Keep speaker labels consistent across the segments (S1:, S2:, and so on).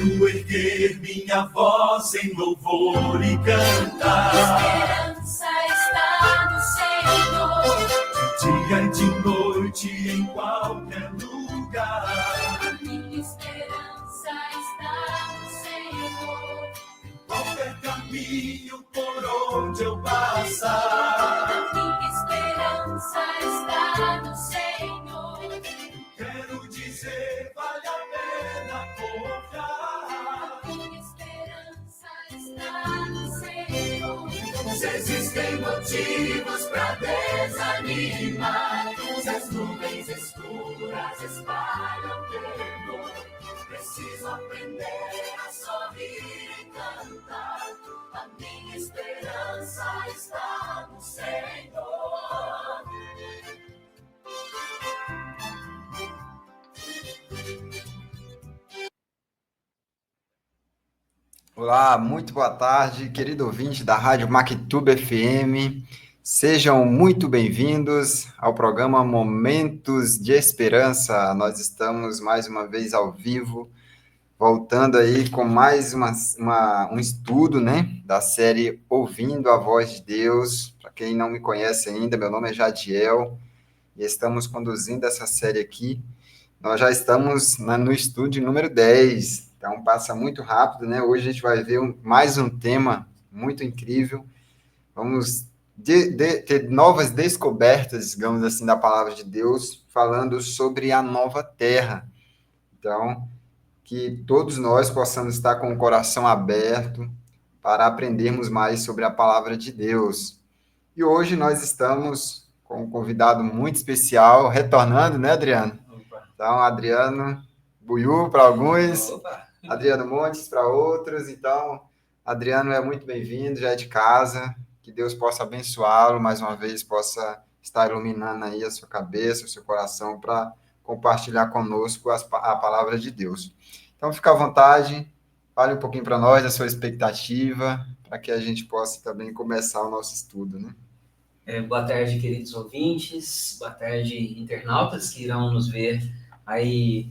S1: Quero erguer minha voz em louvor e cantar.
S2: Esperança está no Senhor.
S1: De dia e de noite, em qualquer lugar.
S2: A minha esperança está no Senhor.
S1: Em qualquer caminho por onde eu passar.
S2: A minha esperança está no Senhor.
S1: Quero dizer, vale a pena confiar.
S2: A minha esperança está no Senhor.
S1: Se existem motivos pra desanimar, se as nuvens escuras espalham temor, preciso aprender a sorrir e cantar. A minha esperança está no Senhor.
S3: Olá, muito boa tarde, querido ouvinte da Rádio Mactube FM. Sejam muito bem-vindos ao programa Momentos de Esperança. Nós estamos mais uma vez ao vivo, voltando aí com mais um estudo, né, da série Ouvindo a Voz de Deus. Para quem não me conhece ainda, meu nome é Jadiel e estamos conduzindo essa série aqui. Nós já estamos no estúdio número 10, então passa muito rápido, né? Hoje a gente vai ver mais um tema muito incrível. Vamos ter novas descobertas, digamos assim, da palavra de Deus, falando sobre a nova terra. Então, que todos nós possamos estar com o coração aberto para aprendermos mais sobre a palavra de Deus. E hoje nós estamos com um convidado muito especial, retornando, né, Adriano? Então, Adriano Buiú para alguns, Adriano Montes para outros. Então, Adriano é muito bem-vindo, já é de casa. Que Deus possa abençoá-lo, mais uma vez, possa estar iluminando aí a sua cabeça, o seu coração, para compartilhar conosco a palavra de Deus. Então, fica à vontade, fale um pouquinho para nós da sua expectativa, para que a gente possa também começar o nosso estudo, né?
S4: Boa tarde, queridos ouvintes, boa tarde, internautas que irão nos ver aí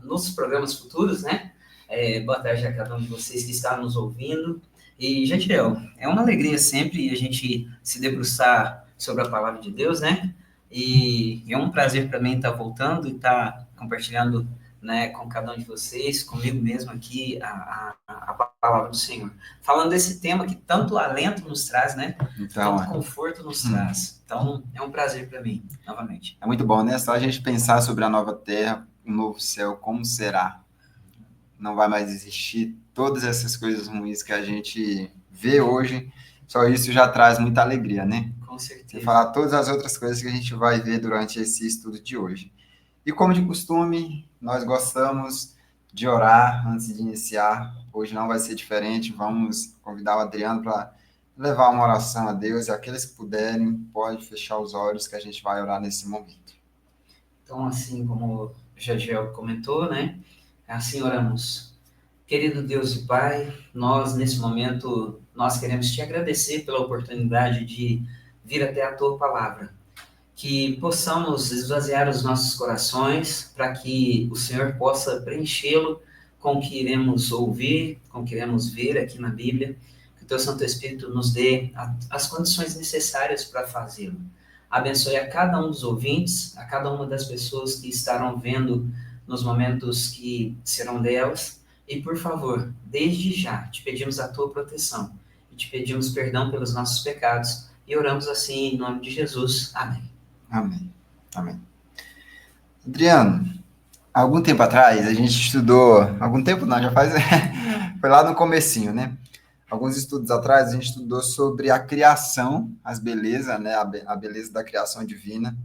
S4: nos programas futuros, né? Boa tarde a cada um de vocês que está nos ouvindo. E, Jadiel, é uma alegria sempre a gente se debruçar sobre a palavra de Deus, né? E é um prazer para mim estar voltando e estar compartilhando, né, com cada um de vocês, comigo mesmo aqui, a palavra do Senhor. Falando desse tema que tanto alento nos traz, né?
S3: Então,
S4: Tanto conforto nos traz. Então, é um prazer para mim, novamente.
S3: É muito bom, né? Só a gente pensar sobre a nova terra, o novo céu, como será? Não vai mais existir todas essas coisas ruins que a gente vê hoje, só isso já traz muita alegria, né?
S4: Com certeza.
S3: E falar todas as outras coisas que a gente vai ver durante esse estudo de hoje. E como de costume, nós gostamos de orar antes de iniciar. Hoje não vai ser diferente, vamos convidar o Adriano para levar uma oração a Deus, e aqueles que puderem, pode fechar os olhos que a gente vai orar nesse momento.
S4: Então, assim como o Jadiel comentou, né? Assim oramos. Querido Deus e Pai, nós nesse momento, nós queremos te agradecer pela oportunidade de vir até a tua palavra. Que possamos esvaziar os nossos corações para que o Senhor possa preenchê-lo com o que iremos ouvir, com o que iremos ver aqui na Bíblia. Que o teu Santo Espírito nos dê as condições necessárias para fazê-lo. Abençoe a cada um dos ouvintes, a cada uma das pessoas que estarão vendo nos momentos que serão delas. E, por favor, desde já, te pedimos a tua proteção e te pedimos perdão pelos nossos pecados. E oramos assim em nome de Jesus. Amém.
S3: Amém. Amém. Adriano, algum tempo atrás a gente estudou, algum tempo não, já faz, foi lá no comecinho, né? Alguns estudos atrás a gente estudou sobre a criação, as belezas, né? A beleza da criação divina.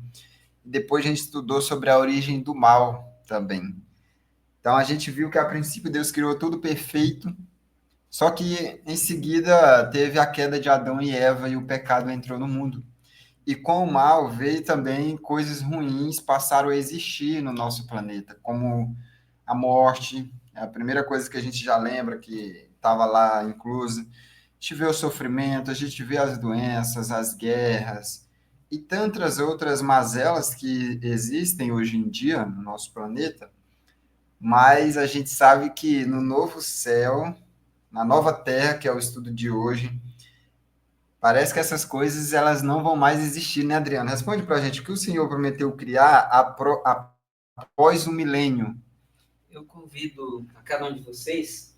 S3: E depois a gente estudou sobre a origem do mal também. Então a gente viu que a princípio Deus criou tudo perfeito, só que em seguida teve a queda de Adão e Eva e o pecado entrou no mundo. E com o mal veio também coisas ruins passaram a existir no nosso planeta, como a morte, é a primeira coisa que a gente já lembra que estava lá inclusa. A gente vê o sofrimento, a gente vê as doenças, as guerras e tantas outras mazelas que existem hoje em dia no nosso planeta, mas a gente sabe que no novo céu, na nova terra, que é o estudo de hoje, parece que essas coisas elas não vão mais existir, né, Adriano? Responde para a gente o que o Senhor prometeu criar após o milênio.
S4: Eu convido a cada um de vocês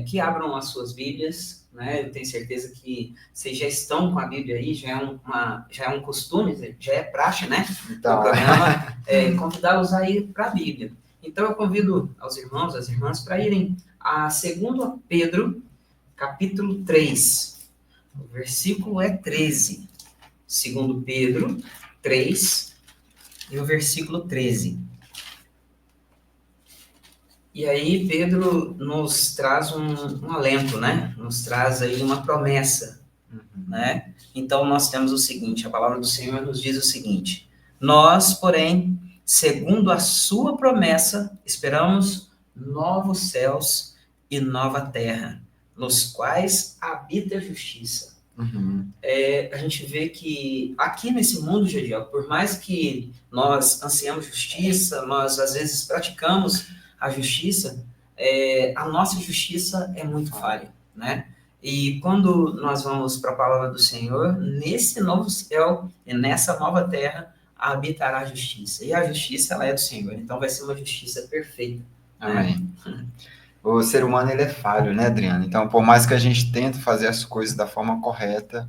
S4: que abram as suas Bíblias, né? Eu tenho certeza que vocês já estão com a Bíblia aí, já é um costume, já é praxe, né?
S3: Então,
S4: Do programa, convidá-los a ir para a Bíblia. Então eu convido aos irmãos, às irmãs, para irem a 2 Pedro, capítulo 3. O versículo é 13. 2 Pedro 3 e o versículo 13. E aí Pedro nos traz um alento, né? Nos traz aí uma promessa, né? Então nós temos o seguinte, a palavra do Senhor nos diz o seguinte: nós, porém, segundo a sua promessa, esperamos novos céus e nova terra, nos quais habita a justiça. A gente vê que aqui nesse mundo, Gediel, por mais que nós ansiamos justiça, nós às vezes praticamos a justiça, a nossa justiça é muito falha, né? E quando nós vamos para a palavra do Senhor, nesse novo céu e nessa nova terra habitará a justiça. E a justiça, ela é do Senhor, então vai ser uma justiça perfeita.
S3: amém. O ser humano, ele é falho, né, Adriano? Então, por mais que a gente tente fazer as coisas da forma correta,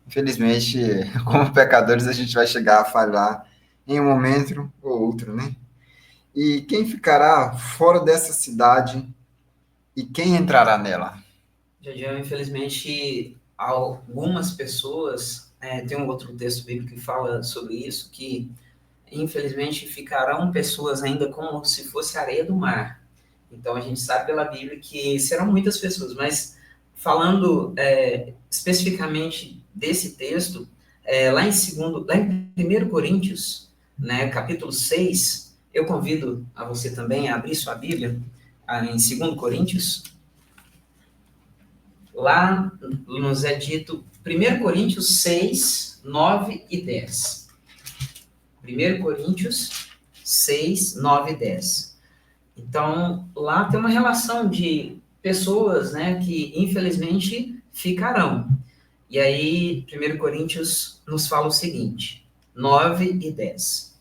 S3: infelizmente, como pecadores, a gente vai chegar a falhar em um momento ou outro, né? E quem ficará fora dessa cidade e quem entrará nela?
S4: Já, infelizmente, algumas pessoas, tem um outro texto bíblico que fala sobre isso, que infelizmente ficarão pessoas ainda como se fosse areia do mar. Então a gente sabe pela Bíblia que serão muitas pessoas, mas falando especificamente desse texto, lá em 1 Coríntios, né, capítulo 6, eu convido a você também a abrir sua Bíblia, em 2 Coríntios. Lá nos é dito 1 Coríntios 6, 9 e 10. 1 Coríntios 6, 9 e 10. Então, lá tem uma relação de pessoas, né, que infelizmente ficarão. E aí, 1 Coríntios nos fala o seguinte, 9 e 10.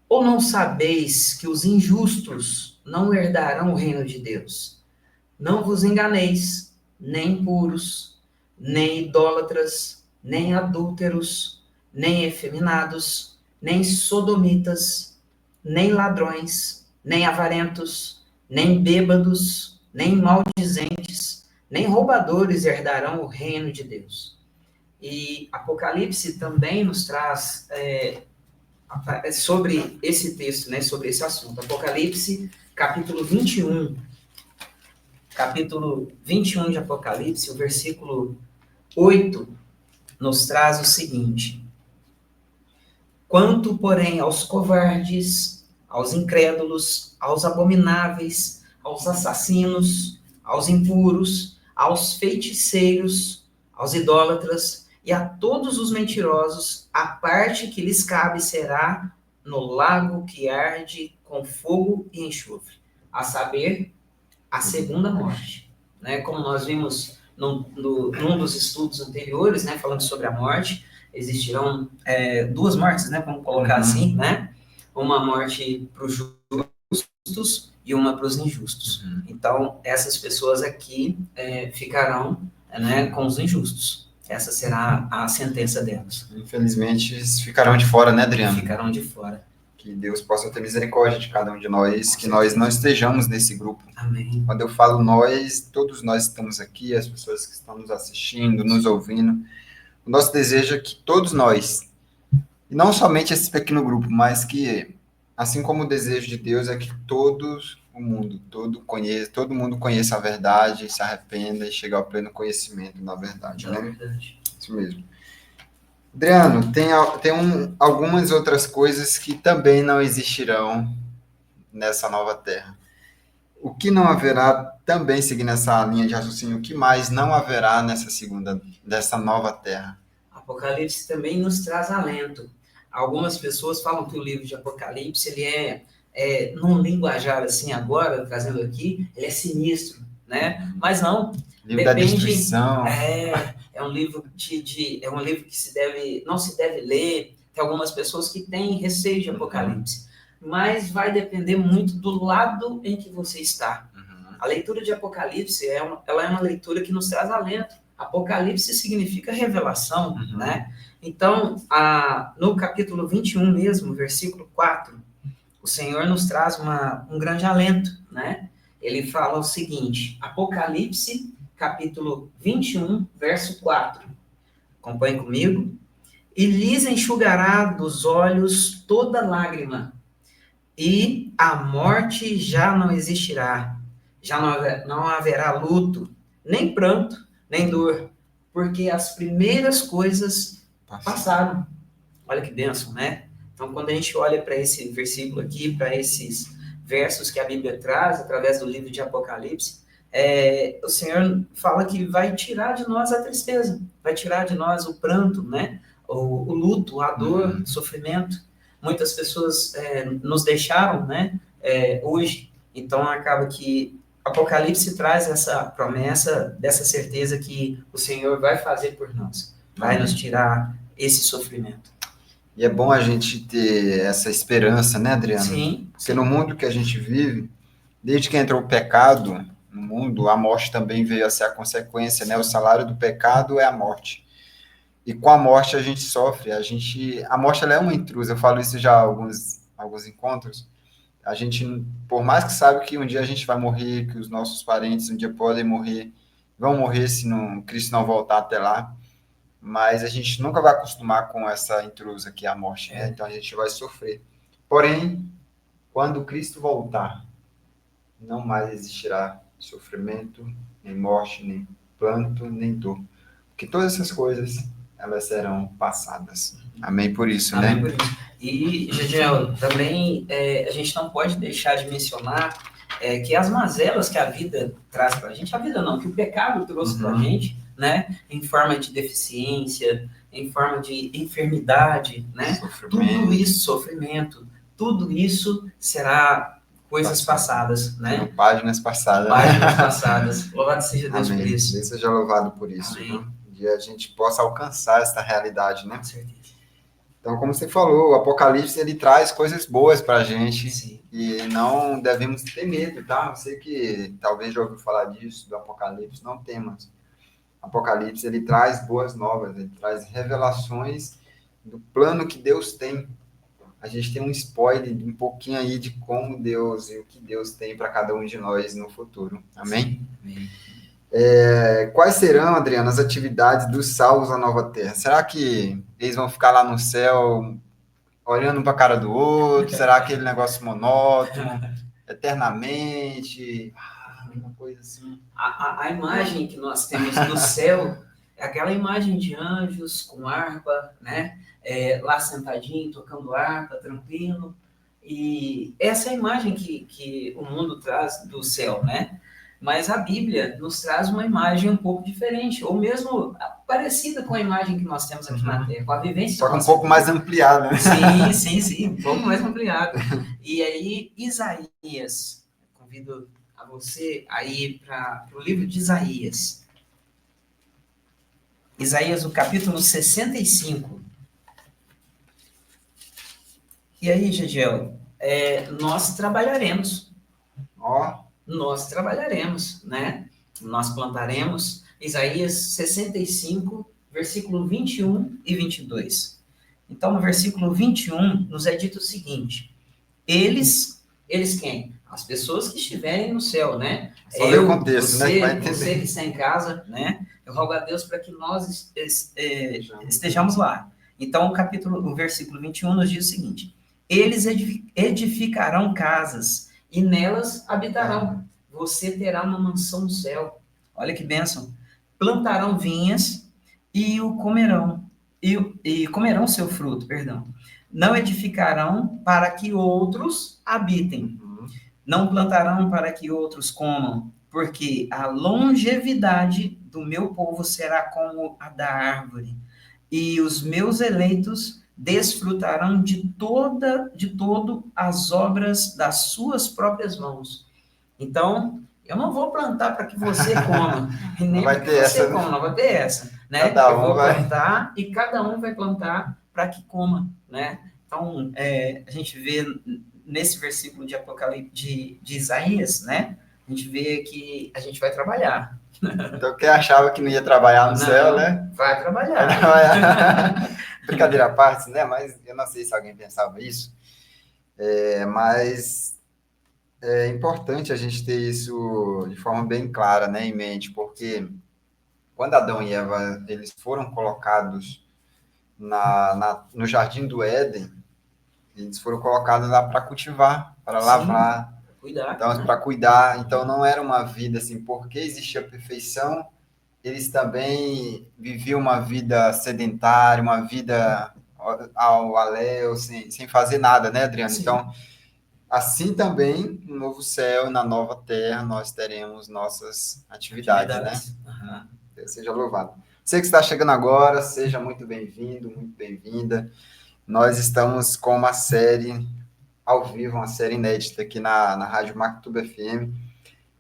S4: Ou não sabeis que os injustos não herdarão o reino de Deus? Não vos enganeis, nem impuros, nem idólatras, nem adúlteros, nem efeminados, nem sodomitas, nem ladrões, nem avarentos, nem bêbados, nem maldizentes, nem roubadores herdarão o reino de Deus. E Apocalipse também nos traz sobre esse texto, né, sobre esse assunto. Apocalipse, capítulo 21. Capítulo 21 de Apocalipse, o versículo 8, nos traz o seguinte: quanto, porém, aos covardes, aos incrédulos, aos abomináveis, aos assassinos, aos impuros, aos feiticeiros, aos idólatras e a todos os mentirosos, a parte que lhes cabe será no lago que arde com fogo e enxofre, a saber, a segunda morte. Né? Como nós vimos num dos estudos anteriores, né, falando sobre a morte, existirão duas mortes, né, vamos colocar assim, né? Uma morte para os justos e uma para os injustos. Então, essas pessoas aqui ficarão, né, com os injustos. Essa será a sentença delas.
S3: Infelizmente, eles ficarão de fora, né, Adriano?
S4: Ficarão de fora.
S3: Que Deus possa ter misericórdia de cada um de nós, que nós não estejamos nesse grupo.
S4: Amém.
S3: Quando eu falo nós, todos nós estamos aqui, as pessoas que estão nos assistindo, nos ouvindo. O nosso desejo é que todos nós, e não somente esse pequeno grupo, mas que, assim como o desejo de Deus, é que todo mundo conheça a verdade, se arrependa e chegue ao pleno conhecimento da verdade, né?
S4: Verdade.
S3: Isso mesmo. Adriano, tem algumas outras coisas que também não existirão nessa nova terra. O que não haverá, também seguindo essa linha de raciocínio, o que mais não haverá dessa nova terra?
S4: Apocalipse também nos traz alento. Algumas pessoas falam que o livro de Apocalipse ele num linguajar assim agora, trazendo aqui, ele é sinistro, né? Mas não,
S3: Livro da
S4: depende.
S3: destruição.
S4: É um livro é um livro que não se deve ler. Tem algumas pessoas que têm receio de Apocalipse, mas vai depender muito do lado em que você está. A leitura de Apocalipse ela é uma leitura que nos traz alento. Apocalipse significa revelação, né? Então, no capítulo 21 mesmo, versículo 4, o Senhor nos traz um grande alento, né? Ele fala o seguinte, Apocalipse, capítulo 21, verso 4. Acompanhe comigo. E lhes enxugará dos olhos toda lágrima, e a morte já não existirá. Já não haverá luto, nem pranto, nem dor, porque as primeiras coisas passaram. Olha que bênção, né? Então, quando a gente olha para esse versículo aqui, para esses versos que a Bíblia traz, através do livro de Apocalipse, o Senhor fala que vai tirar de nós a tristeza, vai tirar de nós o pranto, né? O luto, a dor, o sofrimento. Muitas pessoas nos deixaram, né? Hoje. Então, acaba que Apocalipse traz essa promessa, dessa certeza que o Senhor vai fazer por nós, vai nos tirar esse sofrimento.
S3: E é bom a gente ter essa esperança, né, Adriano?
S4: Sim.
S3: Porque no mundo que a gente vive, desde que entrou o pecado no mundo, a morte também veio a ser a consequência, né? O salário do pecado é a morte. E com a morte a gente sofre. A morte ela é uma intrusa. Eu falo isso já em alguns encontros. A gente, por mais que sabe que um dia a gente vai morrer, que os nossos parentes um dia podem morrer, vão morrer se Cristo não voltar até lá. Mas a gente nunca vai acostumar com essa intrusa que é a morte, né? Então a gente vai sofrer. Porém, quando Cristo voltar, não mais existirá sofrimento, nem morte, nem pranto, nem dor. Porque todas essas coisas, elas serão passadas. Amém por isso,
S4: Amém
S3: né?
S4: por isso. E, Gediel, também a gente não pode deixar de mencionar que as mazelas que a vida traz para a gente, a vida não, que o pecado trouxe para a gente, né, em forma de deficiência, em forma de enfermidade, né, tudo isso, sofrimento, tudo isso será coisas passadas, né?
S3: Páginas passadas.
S4: Páginas passadas. Louvado seja Deus
S3: Amém.
S4: por isso.
S3: Deus seja louvado por isso.
S4: Amém.
S3: Um dia a gente possa alcançar essa realidade, né?
S4: Com certeza.
S3: Então, como você falou, o Apocalipse, ele traz coisas boas para a gente.
S4: Sim.
S3: E não devemos ter medo, tá? Você que talvez já ouviu falar disso, do Apocalipse, não temas. Apocalipse, ele traz boas novas, ele traz revelações do plano que Deus tem. A gente tem um spoiler um pouquinho aí de como Deus e o que Deus tem para cada um de nós no futuro. Amém?
S4: Amém.
S3: Quais serão, Adriano, as atividades dos salvos na nova terra? Será que eles vão ficar lá no céu olhando para a cara do outro? Será aquele negócio monótono, eternamente? Uma coisa assim.
S4: A imagem que nós temos no céu é aquela imagem de anjos com harpa, né? Lá sentadinho, tocando harpa, tranquilo. E essa é a imagem que o mundo traz do céu, né? Mas a Bíblia nos traz uma imagem um pouco diferente, ou mesmo parecida com a imagem que nós temos aqui na Terra, com a vivência.
S3: Só que um pouco mais ampliada, né?
S4: Sim, um pouco mais ampliada. E aí, Isaías, convido a você a ir para o livro de Isaías. Isaías, o capítulo 65. E aí, Gediel, nós trabalharemos. Nós trabalharemos, né? Nós plantaremos. Isaías 65, versículo 21 e 22. Então, no versículo 21, nos é dito o seguinte: eles quem? As pessoas que estiverem no céu, né?
S3: Só ler o contexto, né?
S4: Você que está em casa, né? Eu rogo a Deus para que nós estejamos lá. Então, o versículo 21 nos diz o seguinte: eles edificarão casas e nelas habitarão. Você terá uma mansão no céu. Olha que bênção. Plantarão vinhas e o comerão. E comerão seu fruto, perdão. Não edificarão para que outros habitem. Não plantarão para que outros comam, porque a longevidade do meu povo será como a da árvore, e os meus eleitos desfrutarão de todo as obras das suas próprias mãos. Então, eu não vou plantar para que você coma, e nem
S3: vai
S4: para que
S3: ter
S4: você
S3: essa, né?
S4: coma, não vai ter essa, né?
S3: Cada
S4: Eu
S3: um
S4: vou
S3: vai.
S4: plantar e cada um vai plantar para que coma, né? Então, a gente vê nesse versículo de Apocalipse de Isaías, né? A gente vê que a gente vai trabalhar.
S3: Então, quem achava que não ia trabalhar no céu, né?
S4: Vai
S3: Vai
S4: trabalhar.
S3: trabalhar. Brincadeira à parte, né? Mas eu não sei se alguém pensava isso. Mas é importante a gente ter isso de forma bem clara, né, em mente, porque quando Adão e Eva eles foram colocados no Jardim do Éden, eles foram colocados lá para cultivar, para lavrar,
S4: Cuidar,
S3: então
S4: né?
S3: para cuidar. Então não era uma vida assim, porque existia perfeição, eles também viviam uma vida sedentária, uma vida ao aléu, sem fazer nada, né, Adriano?
S4: Sim.
S3: Então, assim também, no novo céu e na nova terra, nós teremos nossas atividades, né?
S4: Uhum.
S3: Deus seja louvado. Você que está chegando agora, seja muito bem-vindo, muito bem-vinda. Nós estamos com uma série ao vivo, uma série inédita aqui na Rádio Mactuba FM.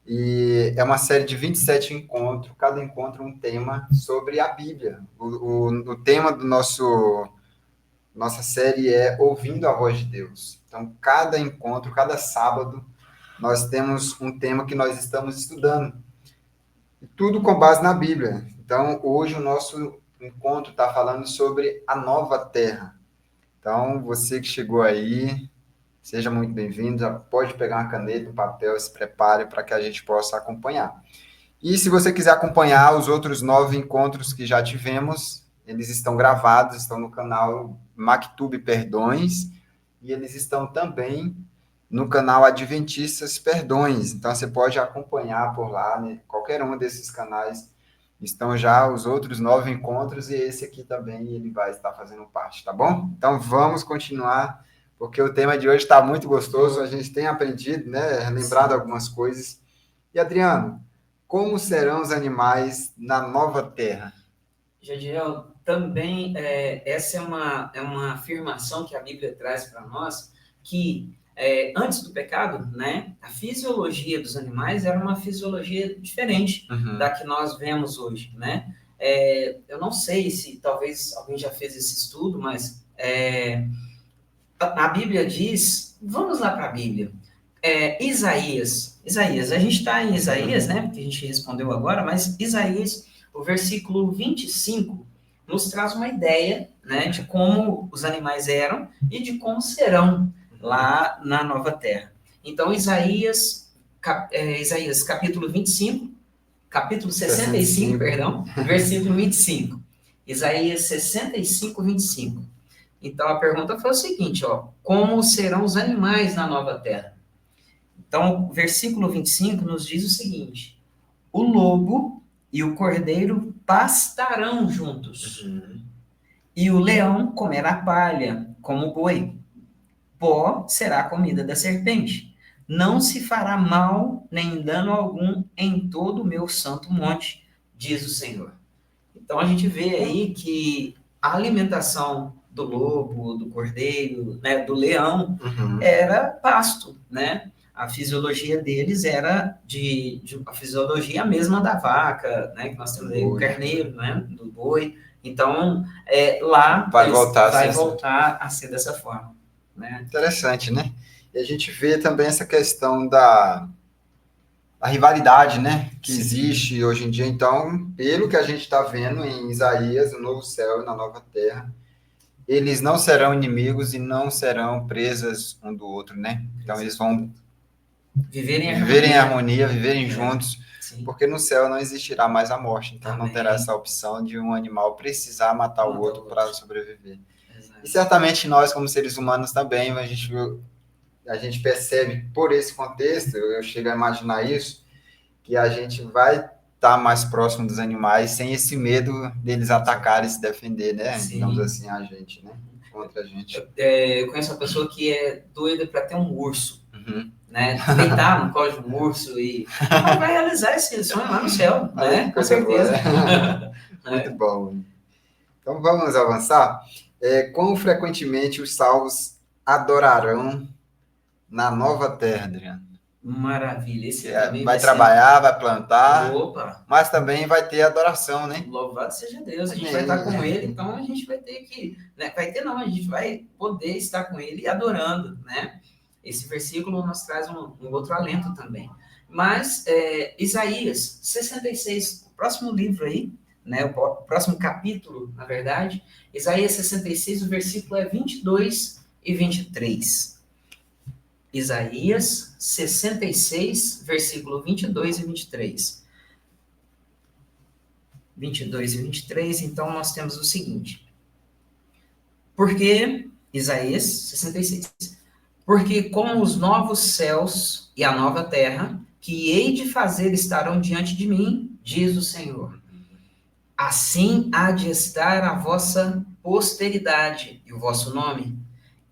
S3: E é uma série de 27 encontros, cada encontro um tema sobre a Bíblia. O tema do nossa série é Ouvindo a Voz de Deus. Então, cada encontro, cada sábado, nós temos um tema que nós estamos estudando. E tudo com base na Bíblia. Então, hoje o nosso encontro está falando sobre a nova terra. Então, você que chegou aí, seja muito bem-vindo. Já pode pegar uma caneta, um papel e se prepare para que a gente possa acompanhar. E se você quiser acompanhar os outros 9 encontros que já tivemos, eles estão gravados, estão no canal Mactube Perdões, e eles estão também no canal Adventistas Perdões. Então, você pode acompanhar por lá, né? Qualquer um desses canais estão já os outros 9 encontros, e esse aqui também ele vai estar fazendo parte, tá bom? Então, vamos continuar, porque o tema de hoje está muito gostoso, a gente tem aprendido, né? Lembrado algumas coisas. E, Adriano, como serão os animais na nova terra?
S4: Jadiel, também essa é uma afirmação que a Bíblia traz para nós, que antes do pecado, né, a fisiologia dos animais era uma fisiologia diferente da que nós vemos hoje, né? Eu não sei se talvez alguém já fez esse estudo, mas a Bíblia diz, vamos lá para a Bíblia, Isaías, a gente está em Isaías, né, porque a gente respondeu agora, mas Isaías, o versículo 25, nos traz uma ideia, né, de como os animais eram e de como serão lá na nova terra. Então, Isaías capítulo 25, capítulo 65, perdão, versículo 25. Isaías 65, 25. Então, a pergunta foi o seguinte, ó, como serão os animais na nova terra? Então, o versículo 25 nos diz o seguinte: o lobo e o cordeiro pastarão juntos, e o leão comerá palha, como o boi. Pó será a comida da serpente. Não se fará mal nem dano algum em todo o meu santo monte, diz o Senhor. Então, a gente vê aí que a alimentação do lobo, do cordeiro, né, do leão, era pasto, né? A fisiologia deles era de a fisiologia mesma da vaca, né? Que nós temos aí o carneiro, né? Do boi. Então, lá
S3: vai
S4: voltar a ser dessa forma, né?
S3: Interessante, né? E a gente vê também essa questão da rivalidade, né? Que existe hoje em dia. Então, pelo que a gente está vendo em Isaías, no novo céu e na nova terra, eles não serão inimigos e não serão presas um do outro, né? Então, eles vão viverem em harmonia, viverem juntos, porque no céu não existirá mais a morte. Então, não terá essa opção de um animal precisar matar o outro para sobreviver. Exato. E certamente nós, como seres humanos, também, a gente percebe por esse contexto, eu chego a imaginar isso, que a gente vai estar mais próximo dos animais sem esse medo deles atacarem e se defender, né? Digamos assim, a gente, né? Contra a gente.
S4: Eu conheço uma pessoa que é doida para ter um urso, né? Deitar no colo de um urso e vai realizar esse sonho lá no céu, né? Com certeza.
S3: Muito bom. Então, vamos avançar? Quão frequentemente os salvos adorarão na nova terra, Adriano?
S4: Maravilha. Esse também
S3: Vai
S4: ser...
S3: trabalhar, vai plantar,
S4: Opa!
S3: mas também vai ter adoração, né?
S4: Louvado seja Deus. A gente
S3: Amém.
S4: vai estar com Ele, então a gente vai ter que... Né? Vai ter não, a gente vai poder estar com Ele adorando, né? Esse versículo nos traz um outro alento também. Mas Isaías 66, o próximo livro aí, né? O próximo capítulo, na verdade, Isaías 66, o versículo é 22 e 23. Isaías 66, versículo 22 e 23. 22 e 23, então nós temos o seguinte. Porque, Isaías 66, porque com os novos céus e a nova terra, que hei de fazer estarão diante de mim, diz o Senhor. Assim há de estar a vossa posteridade e o vosso nome,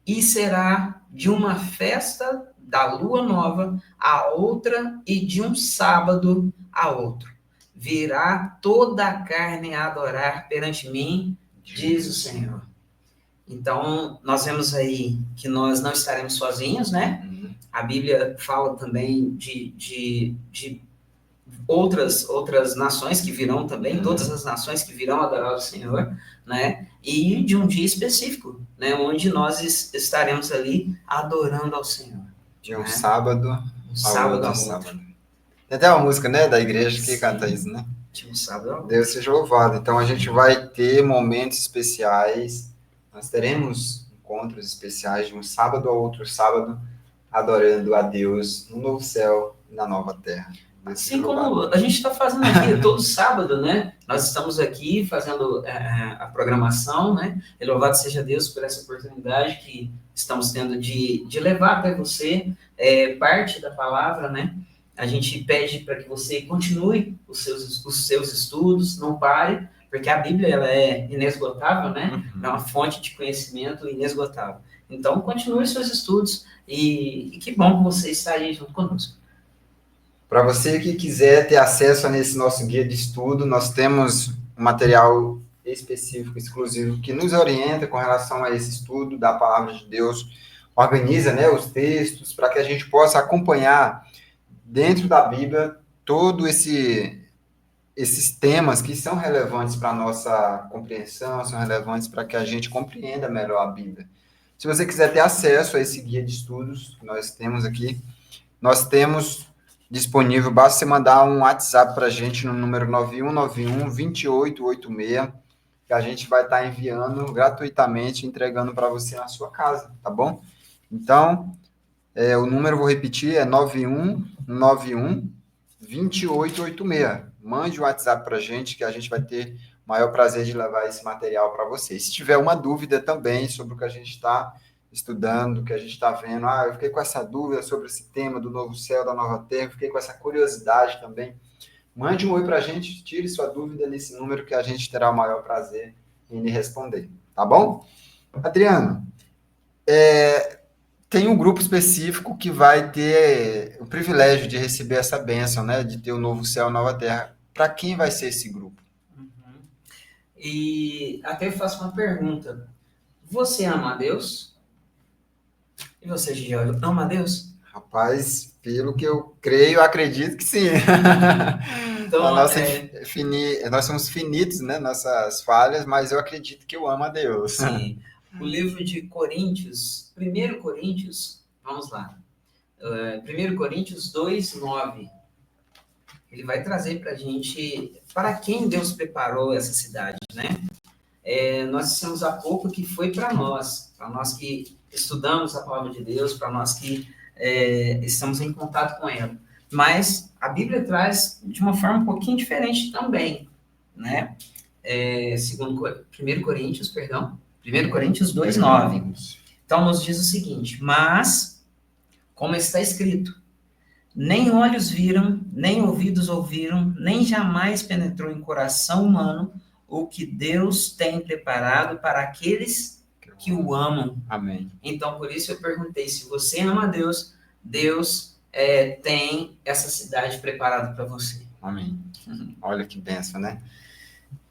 S4: e será de uma festa da lua nova a outra e de um sábado a outro. Virá toda a carne a adorar perante mim, diz o Senhor. Então, nós vemos aí que nós não estaremos sozinhos, né? A Bíblia fala também de outras nações que virão também, todas as nações que virão adorar o Senhor, né? E de um dia específico, né? Onde nós estaremos ali adorando ao Senhor.
S3: De um sábado
S4: Um sábado
S3: a
S4: a
S3: outro
S4: outro.
S3: sábado. Tem até uma música, né, da igreja que
S4: Sim.
S3: canta isso, né?
S4: De um sábado a outro.
S3: Deus seja louvado. Então a gente vai ter momentos especiais, nós teremos encontros especiais de um sábado a outro sábado, adorando a Deus no novo céu e na nova terra. Deus
S4: Assim
S3: seja louvado.
S4: como a gente está fazendo aqui todo sábado, né? Nós estamos aqui fazendo a programação, né? E louvado seja Deus por essa oportunidade que estamos tendo de levar até você parte da palavra, né? A gente pede para que você continue os seus estudos, não pare, porque a Bíblia ela é inesgotável, né? É uma fonte de conhecimento inesgotável. Então, continue os seus estudos e que bom que você está aí junto conosco.
S3: Para você que quiser ter acesso a nesse nosso guia de estudo, nós temos um material específico, exclusivo, que nos orienta com relação a esse estudo da palavra de Deus, organiza, né, os textos para que a gente possa acompanhar dentro da Bíblia todo esses temas que são relevantes para a nossa compreensão, são relevantes para que a gente compreenda melhor a Bíblia. Se você quiser ter acesso a esse guia de estudos que nós temos aqui, nós temos disponível, basta você mandar um WhatsApp para a gente no número 9191-2886, que a gente vai estar enviando gratuitamente, entregando para você na sua casa, tá bom? Então, o número, vou repetir, é 9191-2886. Mande um WhatsApp para a gente, que a gente vai ter o maior prazer de levar esse material para você. Se tiver uma dúvida também sobre o que a gente está estudando, que a gente está vendo, eu fiquei com essa dúvida sobre esse tema do novo céu, da nova terra, fiquei com essa curiosidade também, mande um oi para a gente, tire sua dúvida nesse número que a gente terá o maior prazer em lhe responder, tá bom? Adriano, tem um grupo específico que vai ter o privilégio de receber essa bênção, né, de ter o novo céu, a nova terra. Para quem vai ser esse grupo?
S4: E até eu faço uma pergunta. Você ama a Deus? E você, Gigi, ama a Deus?
S3: Rapaz, pelo que eu creio, acredito que sim.
S4: Então,
S3: nós somos finitos, né? Nossas falhas, mas eu acredito que eu amo a Deus.
S4: Sim. O livro de Coríntios, 1 Coríntios, vamos lá. 1 Coríntios 2:9. Ele vai trazer para a gente para quem Deus preparou essa cidade, né? Nós dissemos há pouco que foi para nós que estudamos a palavra de Deus, para nós que estamos em contato com ela. Mas a Bíblia traz de uma forma um pouquinho diferente também, né? 1 Coríntios 2:9. Então, nos diz o seguinte: mas, como está escrito, nem olhos viram, nem ouvidos ouviram, nem jamais penetrou em coração humano o que Deus tem preparado para aqueles que o amam.
S3: Amém.
S4: Então, por isso eu perguntei, se você ama a Deus, Deus tem essa cidade preparada para você.
S3: Amém. Olha que bênção, né?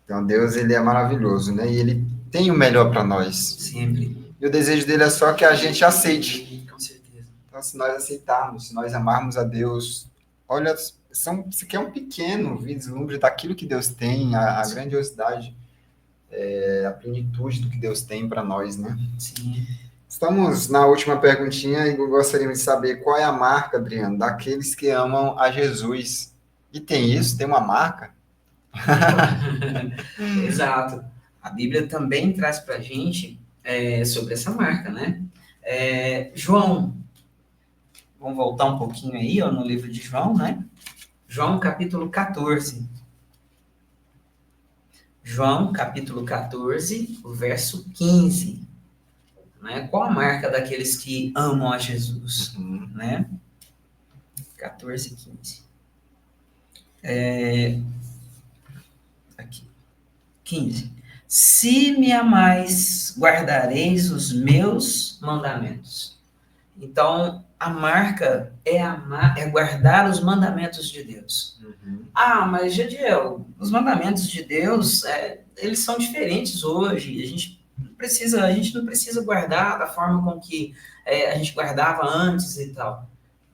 S3: Então, Deus, ele é maravilhoso, né? E ele tem o melhor para nós.
S4: Sempre.
S3: E o desejo dele é só que a gente aceite.
S4: Com certeza.
S3: Então, se nós aceitarmos, se nós amarmos a Deus, olha, isso aqui é um pequeno vislumbre daquilo que Deus tem, a grandiosidade, a plenitude do que Deus tem para nós, né?
S4: Sim.
S3: Estamos na última perguntinha e gostaríamos de saber qual é a marca, Adriano, daqueles que amam a Jesus. E tem isso? Tem uma marca?
S4: Exato. A Bíblia também traz para a gente sobre essa marca, né? João, vamos voltar um pouquinho aí, ó, no livro de João, né? João, capítulo 14. João, capítulo 14, o verso 15. Né? Qual a marca daqueles que amam a Jesus? Né? 14, 15. Aqui. 15. Se me amais, guardareis os meus mandamentos. Então, a marca é guardar os mandamentos de Deus. Ah, mas, Jadiel, os mandamentos de Deus, eles são diferentes hoje. A gente não precisa guardar da forma com que a gente guardava antes e tal.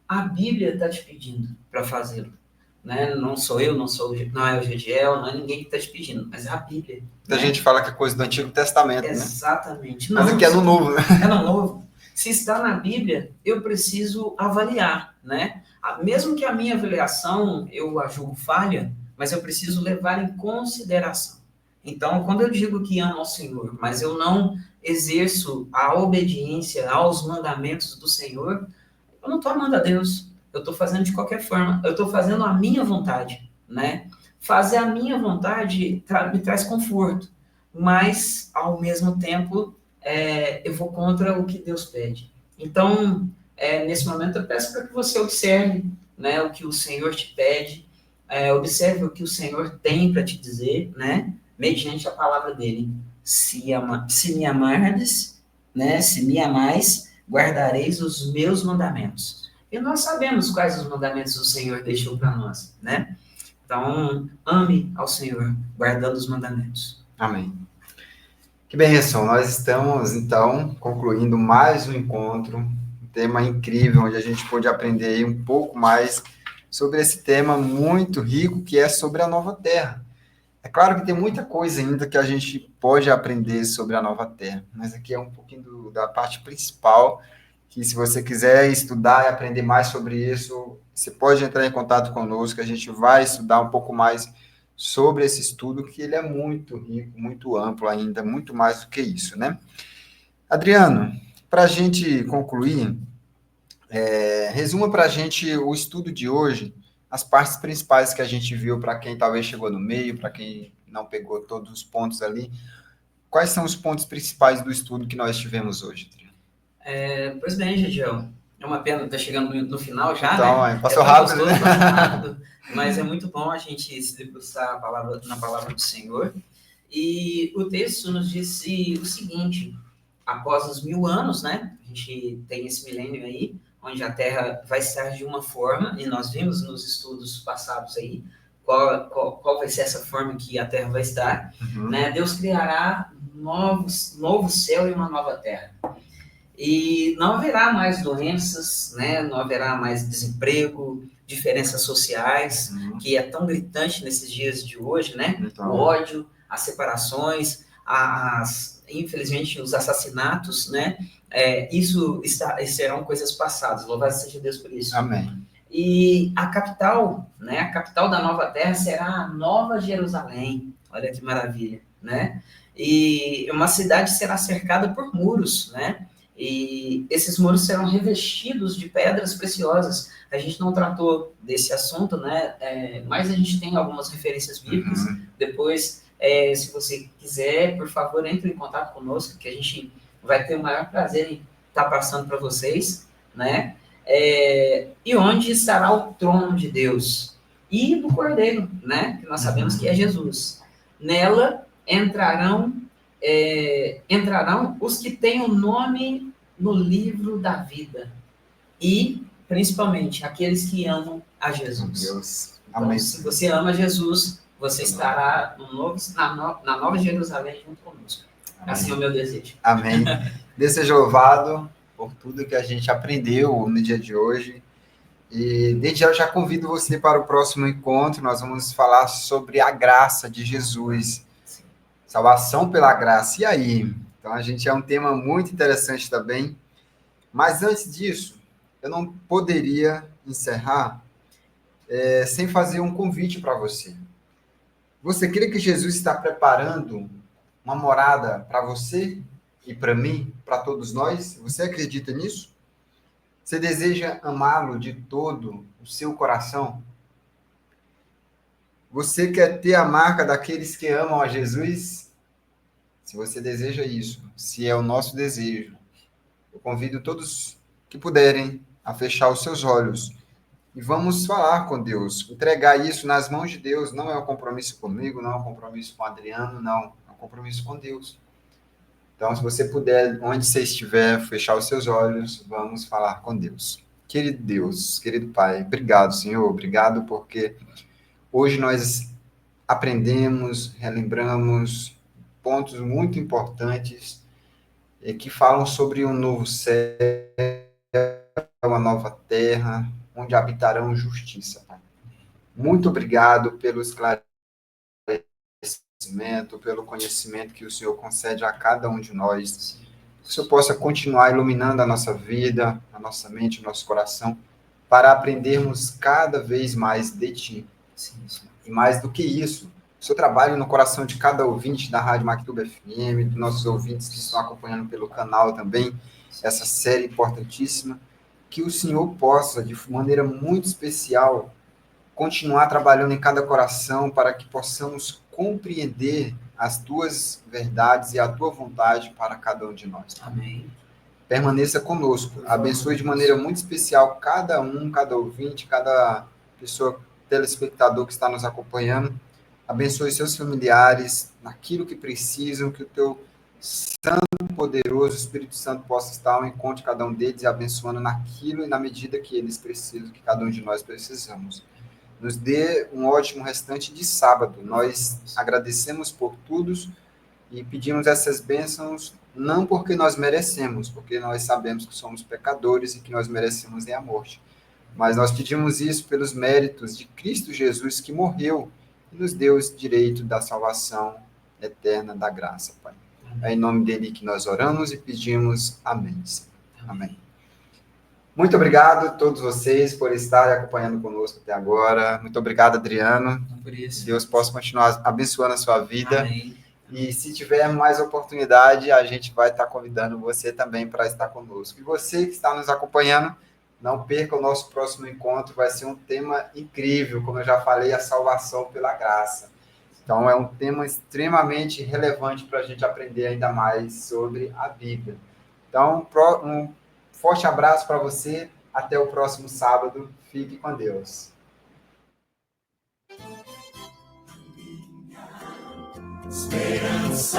S4: A Bíblia está te pedindo para fazê-lo. Né? Não sou eu, não é o Jadiel, não é ninguém que está te pedindo, mas é a Bíblia.
S3: A gente fala que é coisa do Antigo Testamento, né?
S4: Exatamente.
S3: Mas aqui é no Novo, né?
S4: É no Novo. Se está na Bíblia, eu preciso avaliar, né? Mesmo que a minha avaliação eu a julgo falha, mas eu preciso levar em consideração. Então, quando eu digo que amo ao Senhor, mas eu não exerço a obediência aos mandamentos do Senhor, eu não estou amando a Deus. Eu estou fazendo de qualquer forma. Eu estou fazendo a minha vontade, né? Fazer a minha vontade me traz conforto, mas, ao mesmo tempo, eu vou contra o que Deus pede. Então, nesse momento, eu peço para que você observe, né, o que o Senhor te pede, observe o que o Senhor tem para te dizer, né, mediante a palavra dele. Se me amardes, né, se me amais, guardareis os meus mandamentos. E nós sabemos quais os mandamentos o Senhor deixou para nós, né? Então, ame ao Senhor, guardando os mandamentos.
S3: Amém. Que bênção, nós estamos, então, concluindo mais um encontro, um tema incrível, onde a gente pôde aprender um pouco mais sobre esse tema muito rico, que é sobre a nova terra. É claro que tem muita coisa ainda que a gente pode aprender sobre a nova terra, mas aqui é um pouquinho da parte principal, que se você quiser estudar e aprender mais sobre isso, você pode entrar em contato conosco, a gente vai estudar um pouco mais sobre esse estudo, que ele é muito rico, muito amplo ainda, muito mais do que isso, né? Adriano, para a gente concluir, resuma para a gente o estudo de hoje, as partes principais que a gente viu, para quem talvez chegou no meio, para quem não pegou todos os pontos ali. Quais são os pontos principais do estudo que nós tivemos hoje, Adriano?
S4: Pois bem, Gigiel, é uma pena estar chegando no final já,
S3: então,
S4: né?
S3: Passou rápido,
S4: gostoso,
S3: né?
S4: Passou rápido, mas é muito bom a gente se debruçar na palavra do Senhor. E o texto nos disse o seguinte: após os 1000 anos, né? A gente tem esse milênio aí, onde a Terra vai estar de uma forma, e nós vimos nos estudos passados aí qual vai ser essa forma que a Terra vai estar, né? Deus criará novo céu e uma nova terra. E não haverá mais doenças, né? Não haverá mais desemprego, diferenças sociais, que é tão gritante nesses dias de hoje, né?
S3: Então,
S4: o ódio, as separações, infelizmente os assassinatos, né? Isso serão coisas passadas. Louvado seja Deus por isso.
S3: Amém.
S4: E a capital, né? A capital da nova terra será a Nova Jerusalém. Olha que maravilha, né? E uma cidade será cercada por muros, né? E esses muros serão revestidos de pedras preciosas. A gente não tratou desse assunto, né? Mas a gente tem algumas referências bíblicas. Depois, se você quiser, por favor, entre em contato conosco, que a gente vai ter o maior prazer em estar passando para vocês, né? E onde estará o trono de Deus? E do Cordeiro, né? Que nós sabemos que é Jesus. Nela entrarão os que têm o nome no livro da vida, e principalmente aqueles que amam a Jesus.
S3: Deus.
S4: Então,
S3: Amém.
S4: se você ama Jesus, você estará na Nova Jerusalém junto conosco. Assim é o meu desejo.
S3: Amém. Deus seja louvado por tudo que a gente aprendeu no dia de hoje. E desde já eu já convido você para o próximo encontro. Nós vamos falar sobre a graça de Jesus. Salvação pela graça. E aí? Então, a gente é um tema muito interessante também. Mas antes disso, eu não poderia encerrar sem fazer um convite para você. Você crê que Jesus está preparando uma morada para você e para mim, para todos nós? Você acredita nisso? Você deseja amá-lo de todo o seu coração? Você quer ter a marca daqueles que amam a Jesus? Se você deseja isso, se é o nosso desejo, eu convido todos que puderem a fechar os seus olhos e vamos falar com Deus, entregar isso nas mãos de Deus. Não é um compromisso comigo, não é um compromisso com o Adriano, não, é um compromisso com Deus. Então, se você puder, onde você estiver, fechar os seus olhos, vamos falar com Deus. Querido Deus, querido Pai, obrigado, Senhor, obrigado porque hoje nós aprendemos, relembramos pontos muito importantes que falam sobre um novo céu, uma nova terra, onde habitarão justiça, Pai. Muito obrigado pelo esclarecimento, pelo conhecimento que o Senhor concede a cada um de nós. Que o Senhor possa continuar iluminando a nossa vida, a nossa mente, o nosso coração, para aprendermos cada vez mais de Ti.
S4: Sim, sim.
S3: E mais do que isso, o Senhor trabalha no coração de cada ouvinte da Rádio Mactuba FM, dos nossos ouvintes que estão acompanhando pelo canal também, essa série importantíssima, que o Senhor possa, de maneira muito especial, continuar trabalhando em cada coração para que possamos compreender as Tuas verdades e a Tua vontade para cada um de nós.
S4: Amém.
S3: Permaneça conosco, abençoe de maneira muito especial cada um, cada ouvinte, cada pessoa, telespectador que está nos acompanhando. Abençoe seus familiares naquilo que precisam, que o Teu Santo Poderoso Espírito Santo possa estar ao encontro de cada um deles e abençoando naquilo e na medida que eles precisam, que cada um de nós precisamos. Nos dê um ótimo restante de sábado. Nós agradecemos por tudo e pedimos essas bênçãos não porque nós merecemos, porque nós sabemos que somos pecadores e que nós merecemos a morte. Mas nós pedimos isso pelos méritos de Cristo Jesus, que morreu e nos deu esse direito da salvação eterna da graça, Pai. É em nome dele que nós oramos e pedimos amém. Amém. Muito obrigado a todos vocês por estarem acompanhando conosco até agora. Muito obrigado, Adriano.
S4: Por isso.
S3: Que Deus possa continuar abençoando a sua vida.
S4: Amém.
S3: E se tiver mais oportunidade, a gente vai estar convidando você também para estar conosco. E você que está nos acompanhando, não perca o nosso próximo encontro. Vai ser um tema incrível, como eu já falei, a salvação pela graça. Então, é um tema extremamente relevante para a gente aprender ainda mais sobre a Bíblia. Então, um forte abraço para você. Até o próximo sábado. Fique com Deus.
S1: Esperança.